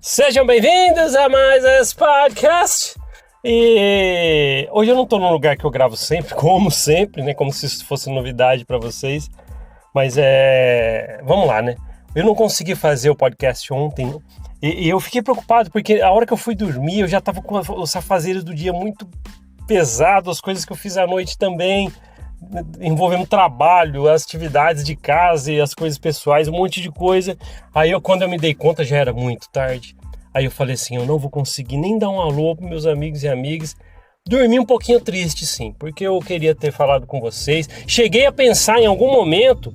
Sejam bem-vindos a mais esse podcast. E hoje eu não estou num lugar que eu gravo sempre, né? Como se isso fosse novidade para vocês. Mas vamos lá, né? Eu não consegui fazer o podcast ontem e eu fiquei preocupado porque a hora que eu fui dormir eu já estava com os afazeres do dia muito pesado, as coisas que eu fiz à noite também, envolvendo trabalho, as atividades de casa e as coisas pessoais, um monte de coisa. Aí quando eu me dei conta já era muito tarde. Aí eu falei assim, eu não vou conseguir nem dar um alô para meus amigos e amigas. Dormi um pouquinho triste, sim, porque eu queria ter falado com vocês. Cheguei a pensar em algum momento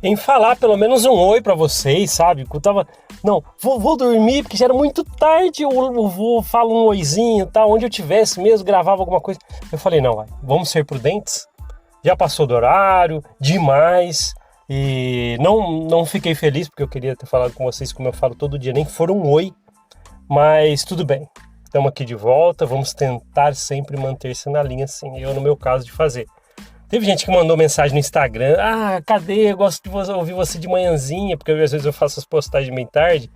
em falar pelo menos um oi para vocês, sabe? Eu tava, não, vou dormir porque já era muito tarde, eu vou falar um oizinho, tá? Onde eu tivesse mesmo, gravava alguma coisa. Eu falei, não, vamos ser prudentes. Já passou do horário, demais. E não fiquei feliz porque eu queria ter falado com vocês como eu falo todo dia, nem que for um oi, mas tudo bem. Estamos aqui de volta, vamos tentar sempre manter-se na linha assim, eu no meu caso de fazer. Teve gente que mandou mensagem no Instagram, cadê, eu gosto de ouvir você de manhãzinha, porque às vezes eu faço as postagens bem tarde,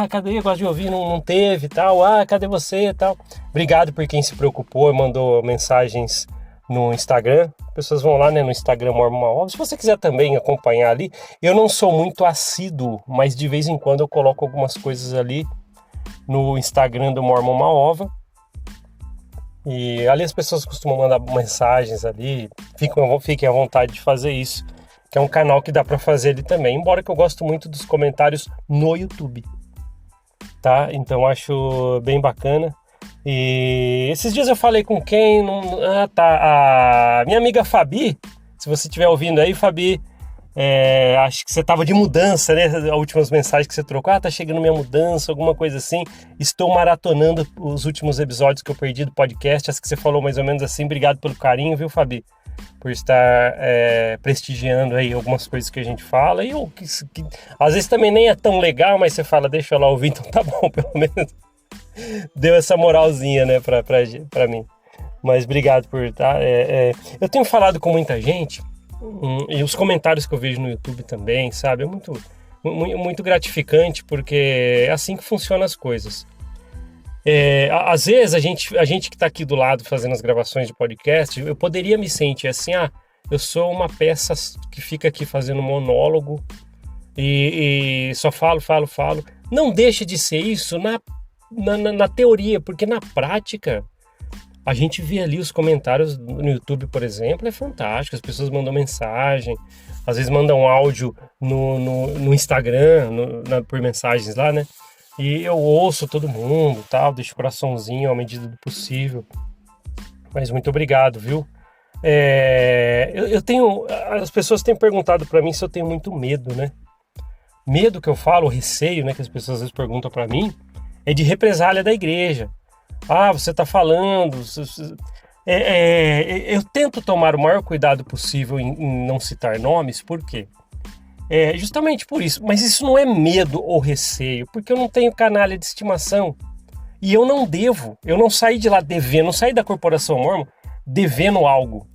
cadê, eu gosto de ouvir, não teve e tal, cadê você e tal. Obrigado por quem se preocupou e mandou mensagens no Instagram. Pessoas vão lá, né, no Instagram Mormon Uma Ova. Se você quiser também acompanhar ali, eu não sou muito assíduo, mas de vez em quando eu coloco algumas coisas ali no Instagram do Mormon Uma Ova. E ali as pessoas costumam mandar mensagens ali, fiquem à vontade de fazer isso, que é um canal que dá para fazer ali também, embora que eu gosto muito dos comentários no YouTube, tá? Então acho bem bacana. E esses dias eu falei com quem? A minha amiga Fabi, se você estiver ouvindo aí, Fabi, acho que você estava de mudança, né? As últimas mensagens que você trocou, tá chegando minha mudança, alguma coisa assim. Estou maratonando os últimos episódios que eu perdi do podcast, as que você falou mais ou menos assim. Obrigado pelo carinho, viu, Fabi? Por estar prestigiando aí algumas coisas que a gente fala. E que às vezes também nem é tão legal, mas você fala, deixa eu lá ouvir, então tá bom, pelo menos. Deu essa moralzinha, né, pra mim. Mas obrigado por eu tenho falado com muita gente e os comentários que eu vejo no YouTube também, sabe? É muito gratificante porque é assim que funcionam as coisas. Às vezes a gente que está aqui do lado fazendo as gravações de podcast, eu poderia me sentir assim, eu sou uma peça que fica aqui fazendo monólogo e só falo. Não deixa de ser isso na teoria, porque na prática a gente vê ali os comentários no YouTube, por exemplo, é fantástico, as pessoas mandam mensagem, às vezes mandam áudio no Instagram, por mensagens lá, né? E eu ouço todo mundo, tal, deixo o coraçãozinho à medida do possível. Mas muito obrigado, viu? As pessoas têm perguntado para mim se eu tenho muito medo, né? Medo que eu falo, receio, né, que as pessoas às vezes perguntam para mim, é de represália da igreja. Você está falando... eu tento tomar o maior cuidado possível em não citar nomes, por quê? Justamente por isso. Mas isso não é medo ou receio, porque eu não tenho canalha de estimação. E eu não saí de lá devendo, não saí da Corporação Mormon devendo algo.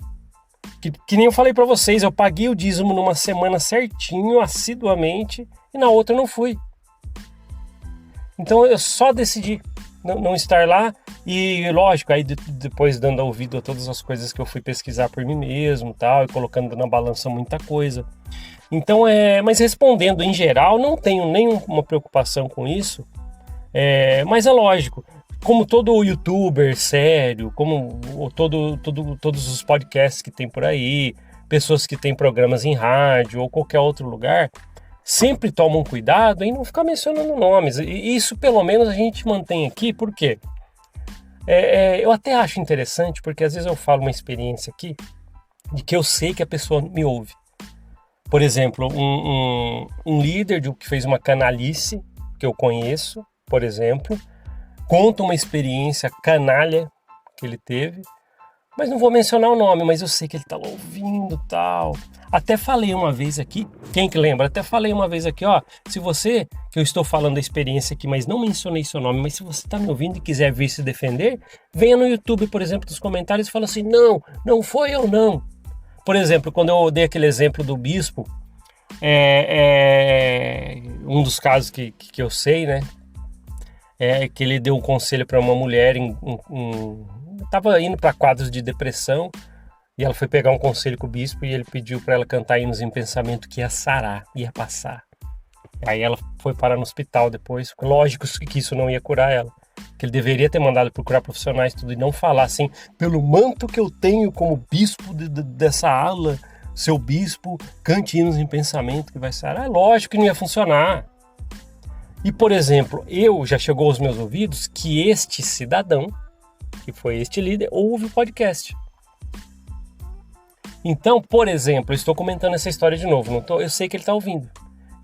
Que nem eu falei para vocês, eu paguei o dízimo numa semana certinho, assiduamente, e na outra eu não fui. Então eu só decidi não estar lá e, lógico, aí depois dando ouvido a todas as coisas que eu fui pesquisar por mim mesmo tal, e colocando na balança muita coisa. Então, mas respondendo em geral, não tenho nenhuma preocupação com isso, mas é lógico, como todo youtuber sério, como todos os podcasts que tem por aí, pessoas que têm programas em rádio ou qualquer outro lugar, sempre tomam cuidado em não ficar mencionando nomes. E isso, pelo menos, a gente mantém aqui, por quê? Eu até acho interessante, porque às vezes eu falo uma experiência aqui de que eu sei que a pessoa me ouve. Por exemplo, um líder que fez uma canalice, que eu conheço, por exemplo, conta uma experiência canalha que ele teve, mas não vou mencionar o nome, mas eu sei que ele tá lá ouvindo e tal. Até falei uma vez aqui, quem que lembra? Até falei uma vez aqui, se você, que eu estou falando da experiência aqui, mas não mencionei seu nome, mas se você tá me ouvindo e quiser vir se defender, venha no YouTube, por exemplo, nos comentários e fala assim, não foi eu não. Por exemplo, quando eu dei aquele exemplo do bispo, Um dos casos que eu sei, né? É que ele deu um conselho para uma mulher estava indo para quadros de depressão e ela foi pegar um conselho com o bispo e ele pediu para ela cantar hinos em pensamento que ia sarar, ia passar. Aí ela foi parar no hospital depois. Lógico que isso não ia curar ela, que ele deveria ter mandado procurar profissionais tudo e não falar assim, pelo manto que eu tenho como bispo dessa ala, seu bispo, cante hinos em pensamento que vai sarar. É lógico que não ia funcionar. E, por exemplo, já chegou aos meus ouvidos que este cidadão, que foi este líder, ouve o podcast. Então, por exemplo, eu estou comentando essa história de novo, eu sei que ele está ouvindo.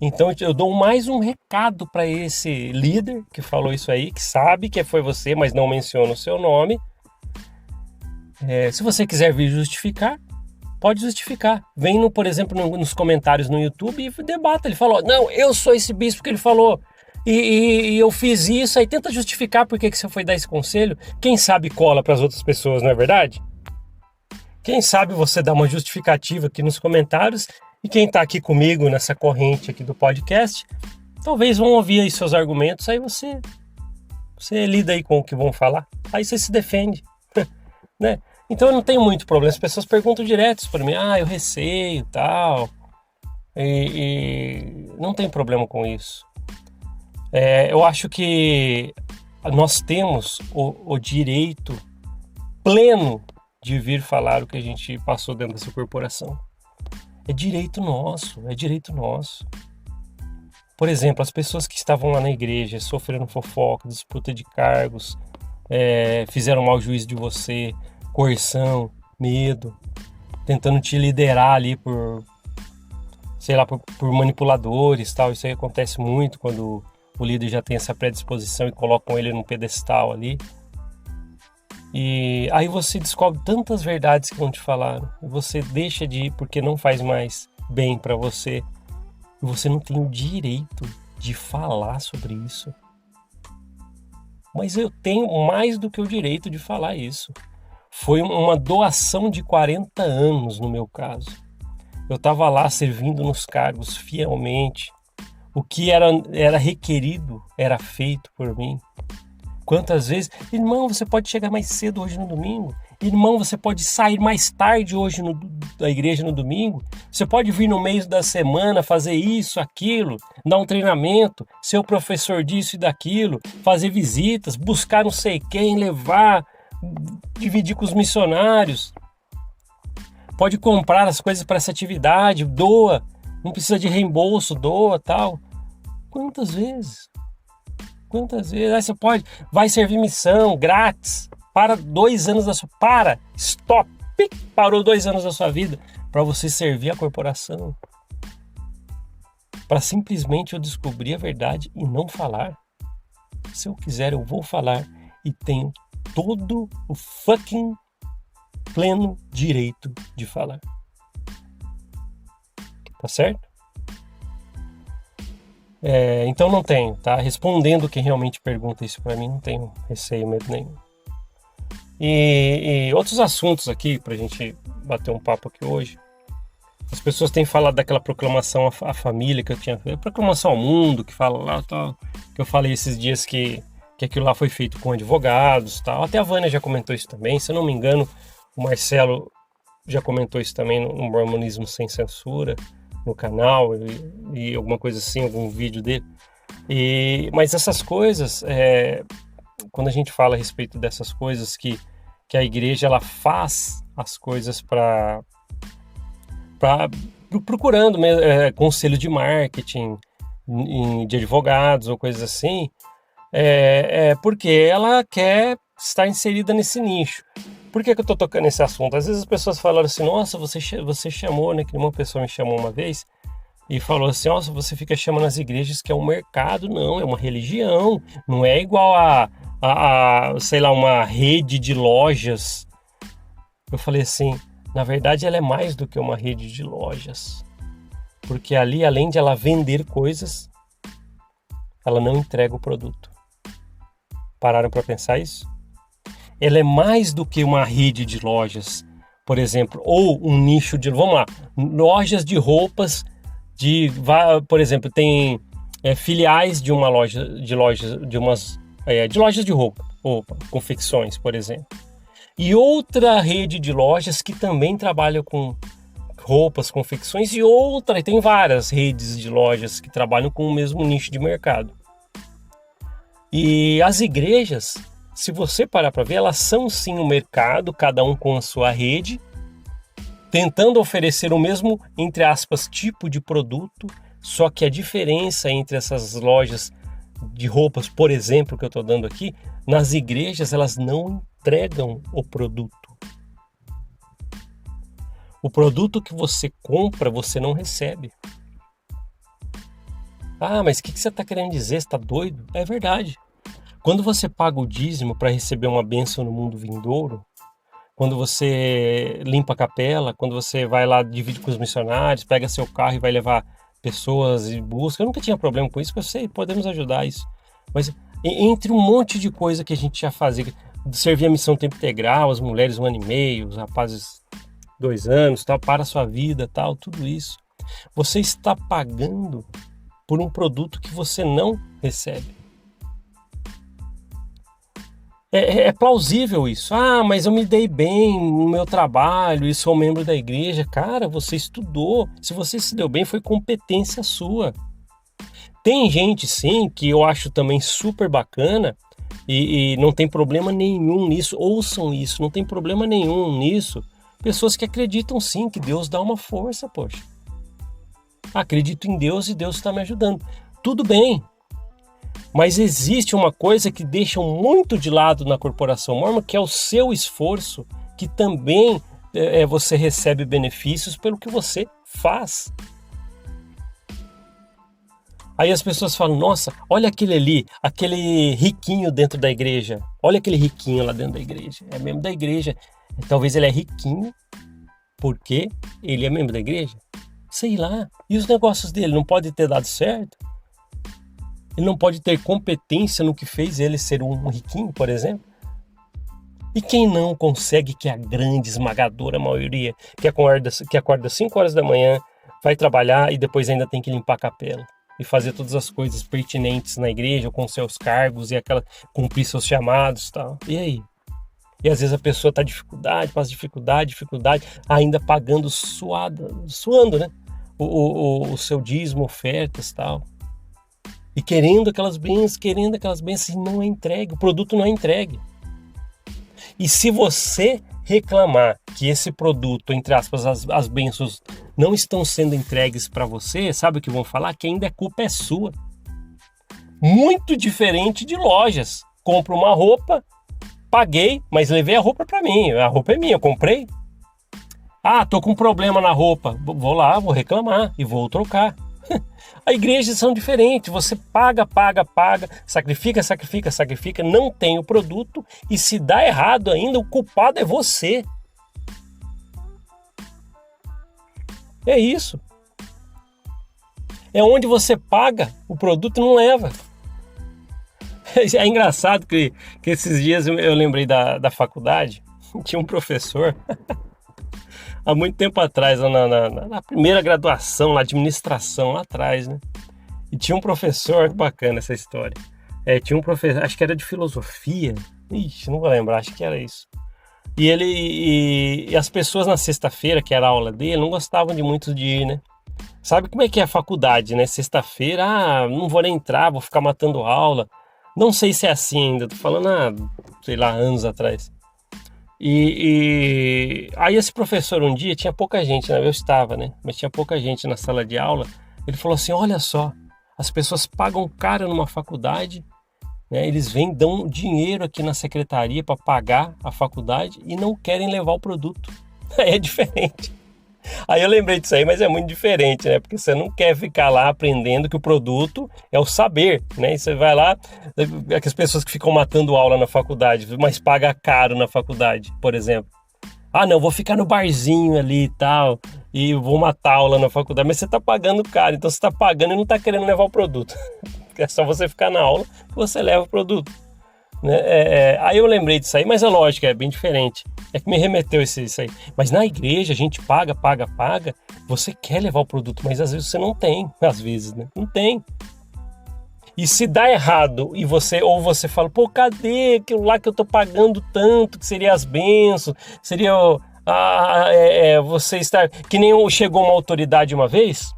Então, eu dou mais um recado para esse líder que falou isso aí, que sabe que foi você, mas não menciona o seu nome. Se você quiser vir justificar, pode justificar. Vem, por exemplo, nos comentários no YouTube e debata. Ele falou, não, eu sou esse bispo que ele falou. E eu fiz isso, aí tenta justificar por que você foi dar esse conselho. Quem sabe cola para as outras pessoas, não é verdade? Quem sabe você dá uma justificativa aqui nos comentários e quem está aqui comigo nessa corrente aqui do podcast, talvez vão ouvir aí seus argumentos, aí você lida aí com o que vão falar, aí você se defende, né? Então eu não tenho muito problema, as pessoas perguntam direto para mim, eu receio tal, e não tem problema com isso. Eu acho que nós temos o direito pleno de vir falar o que a gente passou dentro dessa corporação. É direito nosso. Por exemplo, as pessoas que estavam lá na igreja sofrendo fofoca, disputa de cargos, fizeram mau juízo de você, coerção, medo, tentando te liderar ali por manipuladores, tal. Isso aí acontece muito quando o líder já tem essa predisposição e colocam ele num pedestal ali. E aí você descobre tantas verdades que não te falaram. E você deixa de ir porque não faz mais bem para você. E você não tem o direito de falar sobre isso. Mas eu tenho mais do que o direito de falar isso. Foi uma doação de 40 anos no meu caso. Eu estava lá servindo nos cargos fielmente. O que era requerido era feito por mim. Quantas vezes, irmão, você pode chegar mais cedo hoje no domingo? Irmão, você pode sair mais tarde hoje da igreja no domingo? Você pode vir no meio da semana fazer isso, aquilo, dar um treinamento, ser o professor disso e daquilo, fazer visitas, buscar não sei quem, levar, dividir com os missionários. Pode comprar as coisas para essa atividade, doa. Não precisa de reembolso, doa, tal. Quantas vezes? Aí você vai servir missão grátis. Para 2 anos da sua... Stop! Parou 2 anos da sua vida para você servir a corporação. Para simplesmente eu descobrir a verdade e não falar. Se eu quiser, eu vou falar e tenho todo o fucking pleno direito de falar. Tá certo? Então não tenho, tá? Respondendo quem realmente pergunta isso pra mim, não tenho receio, medo nenhum. E outros assuntos aqui pra gente bater um papo aqui hoje. As pessoas têm falado daquela proclamação à família que eu tinha feito, proclamação ao mundo, que fala lá, tal, que eu falei esses dias que aquilo lá foi feito com advogados, tal. Até a Vânia já comentou isso também, se eu não me engano, o Marcelo já comentou isso também no Mormonismo Sem Censura, no canal e alguma coisa assim, algum vídeo dele. Mas essas coisas, quando a gente fala a respeito dessas coisas que a igreja ela faz as coisas procurando conselho de marketing, de advogados ou coisas assim, porque ela quer estar inserida nesse nicho. Por que eu tô tocando nesse assunto? Às vezes as pessoas falaram assim, nossa, você chamou, né? Que uma pessoa me chamou uma vez e falou assim, nossa, você fica chamando as igrejas que é um mercado. Não, é uma religião. Não é igual sei lá, uma rede de lojas. Eu falei assim, na verdade ela é mais do que uma rede de lojas. Porque ali, além de ela vender coisas, ela não entrega o produto. Pararam para pensar isso? Ela é mais do que uma rede de lojas, por exemplo, ou um nicho de, vamos lá, lojas de roupas Por exemplo, tem filiais de uma loja, de lojas de roupa, confecções, por exemplo. E outra rede de lojas que também trabalha com roupas, confecções, e tem várias redes de lojas que trabalham com o mesmo nicho de mercado. E as igrejas, se você parar para ver, elas são sim um mercado, cada um com a sua rede, tentando oferecer o mesmo, entre aspas, tipo de produto, só que a diferença entre essas lojas de roupas, por exemplo, que eu estou dando aqui, nas igrejas elas não entregam o produto. O produto que você compra, você não recebe. Ah, mas o que você está querendo dizer? Você está doido? É verdade. Quando você paga o dízimo para receber uma bênção no mundo vindouro, quando você limpa a capela, quando você vai lá, divide com os missionários, pega seu carro e vai levar pessoas e busca. Eu nunca tinha problema com isso, porque eu sei, podemos ajudar isso. Mas entre um monte de coisa que a gente já fazia, servir a missão tempo integral, as mulheres 1 ano e meio, os rapazes 2 anos, tal, para a sua vida, tal, tudo isso. Você está pagando por um produto que você não recebe. É plausível isso. Ah, mas eu me dei bem no meu trabalho e sou membro da igreja. Cara, você estudou. Se você se deu bem, foi competência sua. Tem gente, sim, que eu acho também super bacana e não tem problema nenhum nisso. Ouçam isso, não tem problema nenhum nisso. Pessoas que acreditam, sim, que Deus dá uma força, poxa. Acredito em Deus e Deus está me ajudando. Tudo bem. Mas existe uma coisa que deixam muito de lado na corporação mórmon, que é o seu esforço, que também você recebe benefícios pelo que você faz. Aí as pessoas falam, nossa, olha aquele ali, aquele riquinho dentro da igreja. Olha aquele riquinho lá dentro da igreja. É membro da igreja. Talvez ele é riquinho porque ele é membro da igreja. Sei lá. E os negócios dele não podem ter dado certo? Ele não pode ter competência no que fez ele ser um riquinho, por exemplo? E quem não consegue, que é a grande esmagadora maioria, que acorda 5 horas da manhã, vai trabalhar e depois ainda tem que limpar a capela e fazer todas as coisas pertinentes na igreja, com seus cargos e cumprir seus chamados e tal. E aí? E às vezes a pessoa está passa dificuldade, ainda pagando suando, né? O seu dízimo, ofertas e tal. E querendo aquelas bênçãos, e não é entregue, o produto não é entregue. E se você reclamar que esse produto, entre aspas, as bênçãos não estão sendo entregues para você, sabe o que vão falar? Que ainda a culpa é sua. Muito diferente de lojas. Compro uma roupa, paguei, mas levei a roupa para mim. A roupa é minha, eu comprei. Ah, tô com um problema na roupa. Vou lá, vou reclamar e vou trocar. A igreja são diferentes, você paga, sacrifica, não tem o produto e se dá errado ainda, o culpado é você. É isso. É onde você paga, o produto não leva. É engraçado que esses dias eu lembrei da faculdade, tinha um professor... Há muito tempo atrás, na primeira graduação, na administração, lá atrás, né? E tinha um professor, bacana essa história. Tinha um professor, acho que era de filosofia. Ixi, não vou lembrar, acho que era isso. E as pessoas na sexta-feira, que era a aula dele, não gostavam muito de ir, né? Sabe como é que é a faculdade, né? Sexta-feira, não vou nem entrar, vou ficar matando aula. Não sei se é assim ainda, tô falando, sei lá, anos atrás. E aí esse professor um dia, tinha pouca gente, né? Eu estava, né? Mas tinha pouca gente na sala de aula. Ele falou assim, olha só, as pessoas pagam caro numa faculdade, né? Eles dão dinheiro aqui na secretaria para pagar a faculdade e não querem levar o produto. Aí é diferente. Aí eu lembrei disso aí, mas é muito diferente, né? Porque você não quer ficar lá aprendendo que o produto é o saber, né? E você vai lá, as pessoas que ficam matando aula na faculdade, mas paga caro na faculdade, por exemplo. Ah, não, vou ficar no barzinho ali e tal, e vou matar aula na faculdade, mas você tá pagando caro, então você tá pagando e não tá querendo levar o produto. É só você ficar na aula que você leva o produto. Né? Aí eu lembrei disso aí, mas é lógico, é bem diferente. É que me remeteu isso aí. Mas na igreja a gente paga. Você quer levar o produto, mas às vezes você não tem. Às vezes, né? Não tem. E se dá errado e você fala, pô, cadê aquilo lá que eu tô pagando tanto, que seria as bênçãos, seria você estar... Que nem chegou uma autoridade uma vez.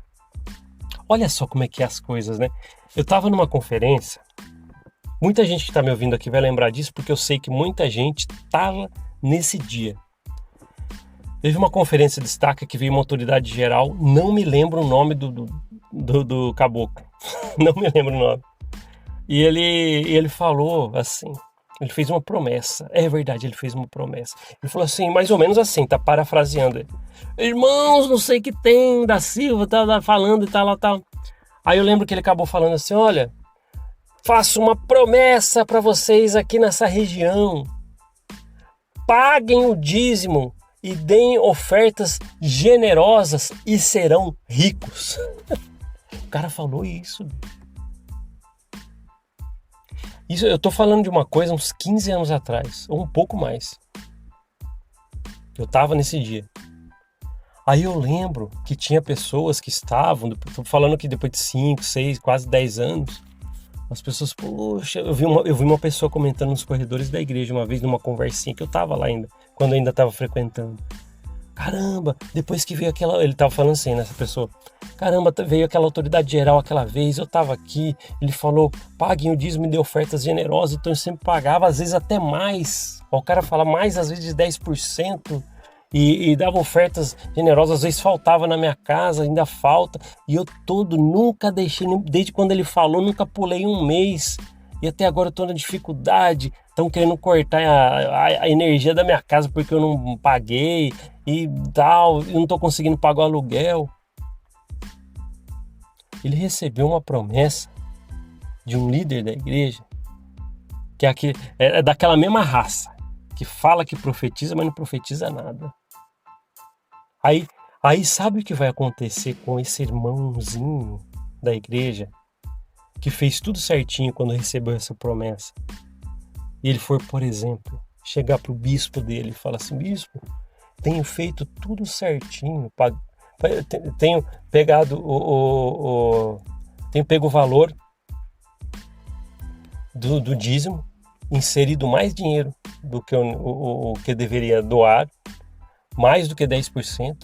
Olha só como é que é as coisas, né? Eu tava numa conferência, muita gente que está me ouvindo aqui vai lembrar disso, porque eu sei que muita gente estava nesse dia. Teve uma conferência de destaque que veio uma autoridade geral, não me lembro o nome do caboclo, não me lembro o nome. E ele falou assim, ele fez uma promessa, é verdade, ele fez uma promessa. Ele falou assim, mais ou menos assim, tá parafraseando ele. Irmãos, não sei o que tem, da Silva, tá falando e tal. Aí eu lembro que ele acabou falando assim, olha, faço uma promessa para vocês aqui nessa região. Paguem o dízimo e deem ofertas generosas e serão ricos. O cara falou isso. Isso eu tô falando de uma coisa uns 15 anos atrás, ou um pouco mais. Eu tava nesse dia. Aí eu lembro que tinha pessoas que estavam, tô falando que depois de 5, 6, quase 10 anos, as pessoas, poxa, eu vi uma pessoa comentando nos corredores da igreja uma vez, numa conversinha que eu tava lá ainda, quando eu ainda tava frequentando. Caramba, depois que veio aquela... Ele tava falando assim, nessa pessoa. Caramba, veio aquela autoridade geral aquela vez, eu tava aqui, ele falou, paguem o dízimo e dê ofertas generosas, então eu sempre pagava, às vezes até mais. O cara fala mais, às vezes de 10%. E dava ofertas generosas, às vezes faltava na minha casa, ainda falta. E eu nunca deixei, desde quando ele falou, nunca pulei um mês. E até agora eu tô na dificuldade. Estão querendo cortar a energia da minha casa porque eu não paguei e tal. Eu não tô conseguindo pagar o aluguel. Ele recebeu uma promessa de um líder da igreja, que é daquela mesma raça, que fala que profetiza, mas não profetiza nada. Aí sabe o que vai acontecer com esse irmãozinho da igreja que fez tudo certinho quando recebeu essa promessa? E ele for, por exemplo, chegar para o bispo dele e falar assim, bispo, tenho feito tudo certinho, tenho pegado tenho pego o valor do dízimo, inserido mais dinheiro do que o que deveria doar, mais do que 10%.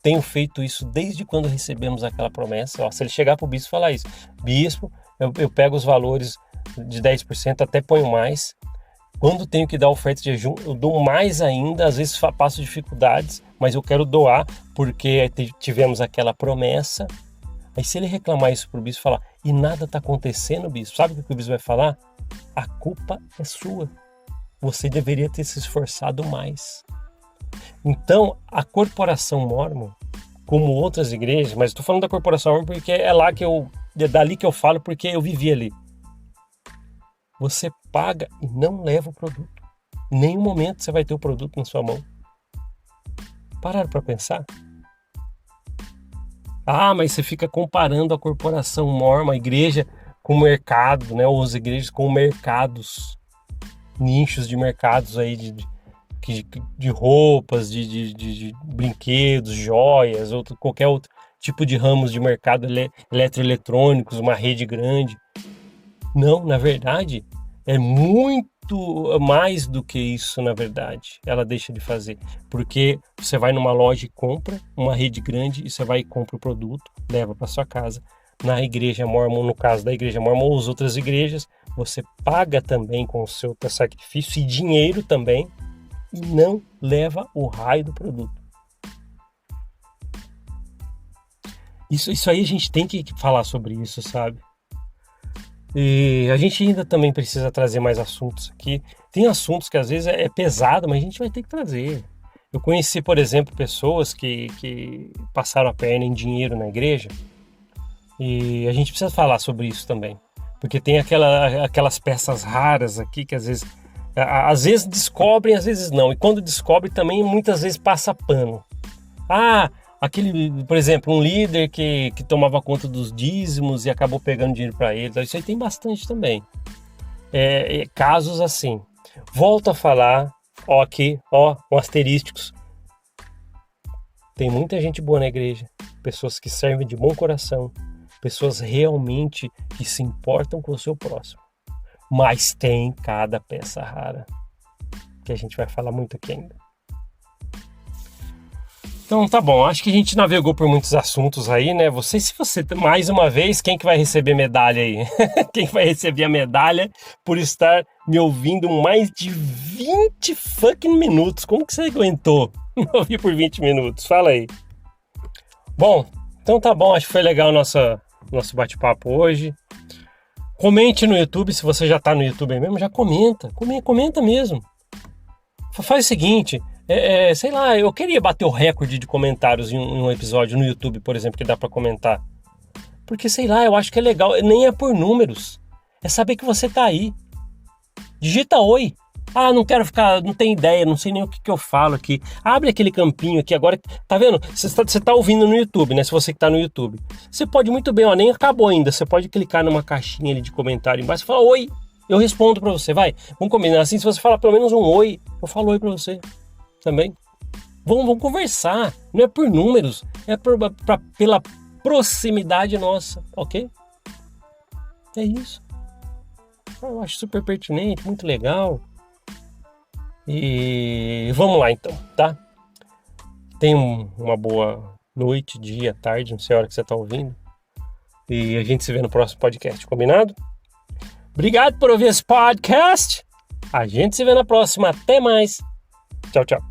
Tenho feito isso desde quando recebemos aquela promessa. Ó, se ele chegar para o bispo e falar isso, bispo, eu pego os valores de 10%, até ponho mais. Quando tenho que dar oferta de jejum, eu dou mais ainda, às vezes passo dificuldades, mas eu quero doar porque tivemos aquela promessa. Aí se ele reclamar isso para o bispo e falar, e nada está acontecendo, bispo, sabe o que o bispo vai falar? A culpa é sua. Você deveria ter se esforçado mais. Então, a Corporação Mórmon, como outras igrejas, mas estou falando da Corporação Mórmon porque é dali que eu falo, porque eu vivi ali. Você paga e não leva o produto. Em nenhum momento você vai ter o produto na sua mão. Pararam para pensar? Ah, mas você fica comparando a Corporação Mórmon, a igreja, com o mercado, né? Ou as igrejas com mercados, nichos de mercados aí de roupas, de brinquedos, joias, qualquer outro tipo de ramos de mercado eletroeletrônicos, uma rede grande. Não, na verdade, é muito mais do que isso, na verdade. Ela deixa de fazer, porque você vai numa loja e compra uma rede grande e você vai e compra o produto, leva para sua casa. Na igreja mórmon, no caso da igreja mórmon ou as outras igrejas, você paga também com o seu sacrifício e dinheiro também, e não leva o raio do produto. Isso aí a gente tem que falar sobre isso, sabe? E a gente ainda também precisa trazer mais assuntos aqui. Tem assuntos que às vezes é pesado, mas a gente vai ter que trazer. Eu conheci, por exemplo, pessoas que passaram a perna em dinheiro na igreja, e a gente precisa falar sobre isso também. Porque tem aquelas peças raras aqui que às vezes descobrem, às vezes não. E quando descobre também muitas vezes passa pano. Por exemplo, um líder que tomava conta dos dízimos e acabou pegando dinheiro para ele. Isso aí tem bastante também. Casos assim. Volto a falar, Ó aqui, ó, com asterísticos. Tem muita gente boa na igreja, pessoas que servem de bom coração, pessoas realmente que se importam com o seu próximo. Mas tem cada peça rara, que a gente vai falar muito aqui ainda. Então tá bom, acho que a gente navegou por muitos assuntos aí, né? Se você, mais uma vez, quem que vai receber medalha aí? Quem vai receber a medalha por estar me ouvindo mais de 20 fucking minutos? Como que você aguentou me ouvir por 20 minutos? Fala aí. Bom, então tá bom, acho que foi legal o nosso bate-papo hoje. Comente no YouTube, se você já tá no YouTube aí mesmo, já comenta mesmo. Faz o seguinte... sei lá, eu queria bater o recorde de comentários em um episódio no YouTube, por exemplo, que dá pra comentar. Porque, sei lá, eu acho que é legal, nem é por números. É saber que você tá aí. Digita oi. Ah, não quero ficar, não tenho ideia, não sei nem o que eu falo aqui. Abre aquele campinho aqui agora, tá vendo? Você tá ouvindo no YouTube, né? Se você que tá no YouTube. Você pode muito bem, ó, nem acabou ainda. Você pode clicar numa caixinha ali de comentário embaixo e falar oi. Eu respondo pra você, vai. Vamos combinar assim, se você falar pelo menos um oi, eu falo oi pra você. Também. Vamos conversar. Não é por números, é pela proximidade nossa, ok? É isso. Eu acho super pertinente, muito legal. E vamos lá então, tá? Tenha uma boa noite, dia, tarde, não sei a hora que você tá ouvindo. E a gente se vê no próximo podcast, combinado? Obrigado por ouvir esse podcast. A gente se vê na próxima. Até mais. Tchau, tchau.